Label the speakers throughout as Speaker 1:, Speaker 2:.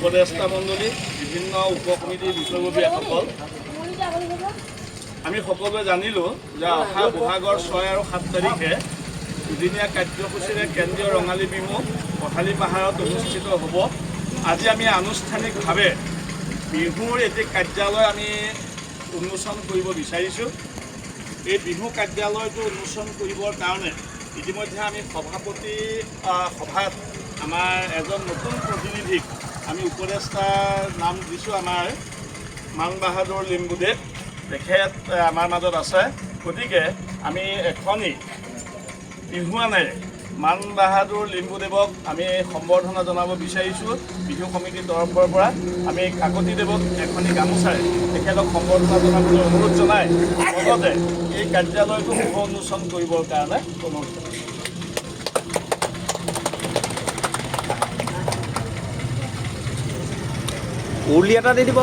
Speaker 1: উপদেষ্টা মণ্ডলী, বিভিন্ন উপকমিটিৰ বিষয়ববীয়াসকল, আমি সকলোৱে জানিলোঁ যে অহা বহাগৰ 6 আৰু 7 তাৰিখে দুদিনীয়া কাৰ্যসূচীৰে কেন্দ্ৰীয় ৰঙালী বিহু পথালি পাহাৰত অনুষ্ঠিত হ'ব। আজি আমি আনুষ্ঠানিকভাৱে বিহুৰ এটি কাৰ্যালয় আমি উন্মোচন কৰিব বিচাৰিছোঁ। এই বিহু কাৰ্যালয়টো উন্মোচন কৰিবৰ কাৰণে ইতিমধ্যে আমি সভাপতি সভাত আমাৰ এজন নতুন প্ৰতিনিধিক আমি উপদেষ্টাৰ নাম দিছোঁ, আমাৰ মান বাহাদুৰ লিম্বুদেৱ। তেখেত আমাৰ মাজত আছে। গতিকে আমি এখনি বিহুৱানেৰে মান বাহাদুৰ লিম্বুদেৱক আমি সম্বৰ্ধনা জনাব বিচাৰিছোঁ। বিহু কমিটিৰ তৰফৰ পৰা আমি কাকতিদেৱক এখনি গামোচাৰে তেখেতক সম্বৰ্ধনা জনাবলৈ অনুৰোধ জনাই লগতে এই কাৰ্যালয়টো শুভ উন্মোচন কৰিবৰ কাৰণে অনুৰোধ জনাইছোঁ।
Speaker 2: উৰুলি এটা দি দিব।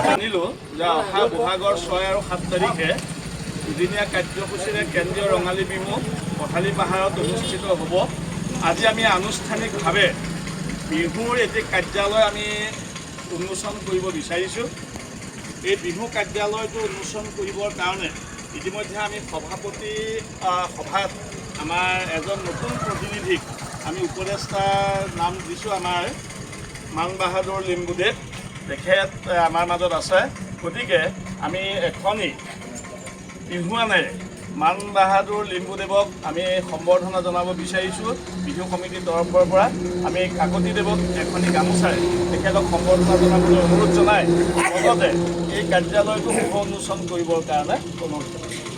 Speaker 1: জানিলোঁ যে অহা বহাগৰ 6 আৰু 7 তাৰিখে দুদিনীয়া কাৰ্যসূচীৰে কেন্দ্ৰীয় ৰঙালী বিহু পথালি পাহাৰত অনুষ্ঠিত হ'ব। আজি আমি আনুষ্ঠানিকভাৱে বিহুৰ এটি কাৰ্যালয় আমি উন্মোচন কৰিব বিচাৰিছোঁ। এই বিহু কাৰ্যালয়টো উন্মোচন কৰিবৰ কাৰণে ইতিমধ্যে আমি সভাপতি সভাত আমাৰ এজন নতুন প্ৰতিনিধিক আমি উপদেষ্টাৰ নাম দিছোঁ, আমাৰ মান বাহাদুৰ লিম্বুদেৱ। তেখেত আমাৰ মাজত আছে। গতিকে আমি এখনি বিহুৱানেৰে মান বাহাদুৰ লিম্বুদেৱক আমি সম্বৰ্ধনা জনাব বিচাৰিছোঁ। বিহু কমিটিৰ তৰফৰ পৰা আমি কাকতিদেৱক এখনি গামোচাৰে তেখেতক সম্বৰ্ধনা জনাবলৈ অনুৰোধ জনাই লগতে এই কাৰ্যালয়টো শুভ উন্মোচন কৰিবৰ কাৰণে অনুৰোধ জনাইছোঁ।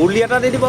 Speaker 2: উৰুলি এটা দি দিব।